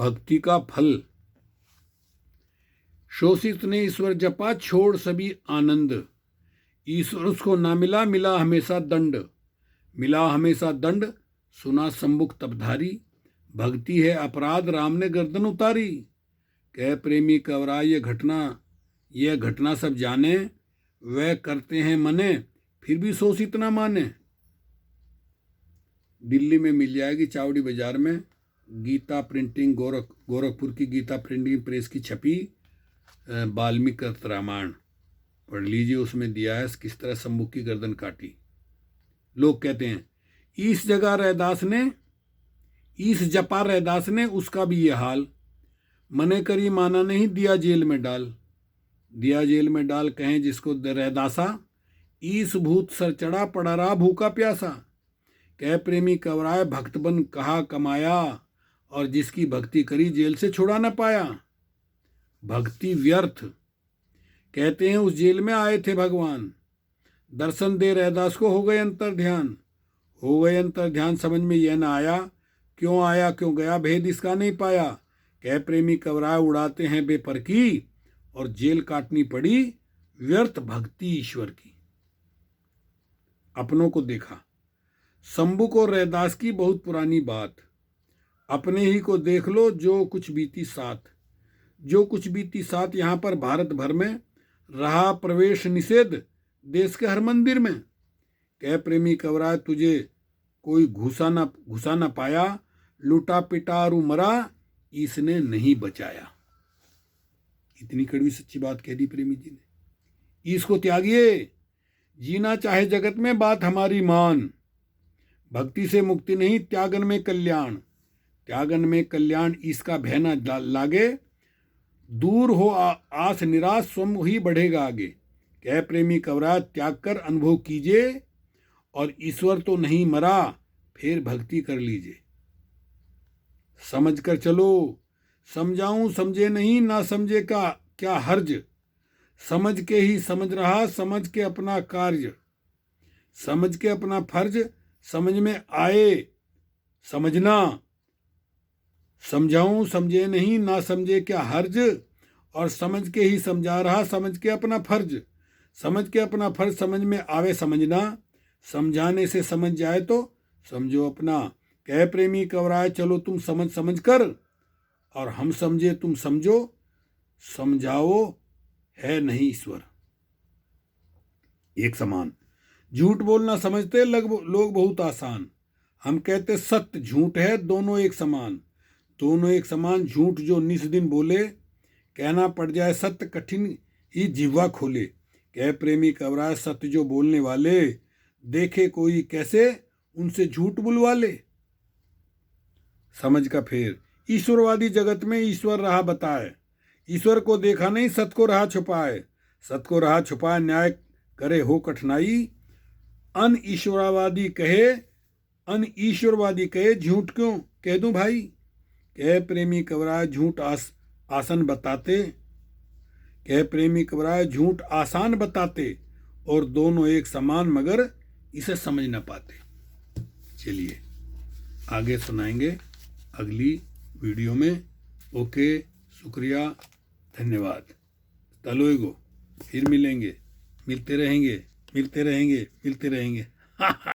भक्ति का फल। शोषित ने ईश्वर जपा, छोड़ सभी आनंद। ईश्वर उसको ना मिला, मिला हमेशा दंड। मिला हमेशा दंड, सुना सम्मुख तपधारी। भक्ति है अपराध, राम ने गर्दन उतारी। कह प्रेमी कवरा यह घटना सब जाने। वह करते हैं मने, फिर भी शोषित ना माने। दिल्ली में मिल जाएगी चावड़ी बाजार में गीता प्रिंटिंग, गोरखपुर की गीता प्रिंटिंग प्रेस की छपी वाल्मीकि रामायण पढ़ लीजिए। उसमें दिया है किस तरह सम्मुख की गर्दन काटी। लोग कहते हैं ईस जगह रैदास ने, ईस जपा रैदास ने, उसका भी ये हाल। मने करी माना नहीं, दिया जेल में डाल। दिया जेल में डाल कहें जिसको रैदासा। ईस भूत सर चढ़ा, पड़ा रहा भूखा प्यासा। कह प्रेमी कवराए भक्त बन कहा कमाया, और जिसकी भक्ति करी जेल से छुड़ा न पाया। भक्ति व्यर्थ, कहते हैं उस जेल में आए थे भगवान। दर्शन दे रैदास को हो गए अंतर ध्यान। हो गए अंतर ध्यान, समझ में यह ना आया, क्यों आया क्यों गया, भेद इसका नहीं पाया। कह प्रेमी कवराए उड़ाते हैं बेपर की, और जेल काटनी पड़ी व्यर्थ भक्ति ईश्वर की। अपनों को देखा, शंभुक और रैदास की बहुत पुरानी बात। अपने ही को देख लो, जो कुछ बीती साथ। जो कुछ बीती साथ, यहाँ पर भारत भर में रहा प्रवेश निषेध देश के हर मंदिर में। कह प्रेमी कवराए तुझे कोई घुसा ना पाया। लूटा पिटा और मरा, इसने नहीं बचाया। इतनी कड़वी सच्ची बात कह दी प्रेमी जी ने। इसको त्यागिए, जीना चाहे जगत में, बात हमारी मान। भक्ति से मुक्ति नहीं, त्यागन में कल्याण। त्यागन में कल्याण, इसका भय न लागे। दूर हो आस निराश, स्वयं ही बढ़ेगा आगे। कह प्रेमी कवरा त्याग कर अनुभव कीजिए, और ईश्वर तो नहीं मरा, फिर भक्ति कर लीजिए। समझ कर चलो, समझाऊं समझे नहीं, ना समझे का क्या हर्ज। समझ के ही समझ रहा, समझ के अपना कार्य। समझ के अपना फर्ज, समझ में आए समझना। समझाऊं समझे नहीं, ना समझे क्या हर्ज, और समझ के ही समझा रहा, समझ के अपना फर्ज। समझ के अपना फर्ज, समझ में आवे समझना। समझाने से समझ जाए तो समझो अपना। कह प्रेमी कवराए चलो तुम समझ कर, और हम समझे तुम समझो। समझाओ है नहीं ईश्वर एक समान। झूठ बोलना समझते लोग बहुत आसान। हम कहते सत्य झूठ है दोनों एक समान। दोनों एक समान, झूठ जो निस दिन बोले, कहना पड़ जाए सत्य कठिन ही जिह्वा खोले। कह प्रेमी कवराए सत्य जो बोलने वाले, देखे कोई कैसे उनसे झूठ बुलवा ले। समझ का फेर, ईश्वरवादी जगत में ईश्वर रहा बताए। ईश्वर को देखा नहीं, सत्य को रहा छुपाए। सत्य को रहा छुपाए, न्याय करे हो कठिनाई। अन ईश्वरवादी कहे झूठ क्यों कह दूं भाई। कह प्रेमी कवराए झूठ आसान बताते। कह प्रेमी कवराए झूठ आसान बताते, और दोनों एक समान, मगर इसे समझ न पाते। चलिए आगे सुनाएंगे अगली वीडियो में। ओके, शुक्रिया, धन्यवाद। तलोएगो, फिर मिलेंगे, मिलते रहेंगे।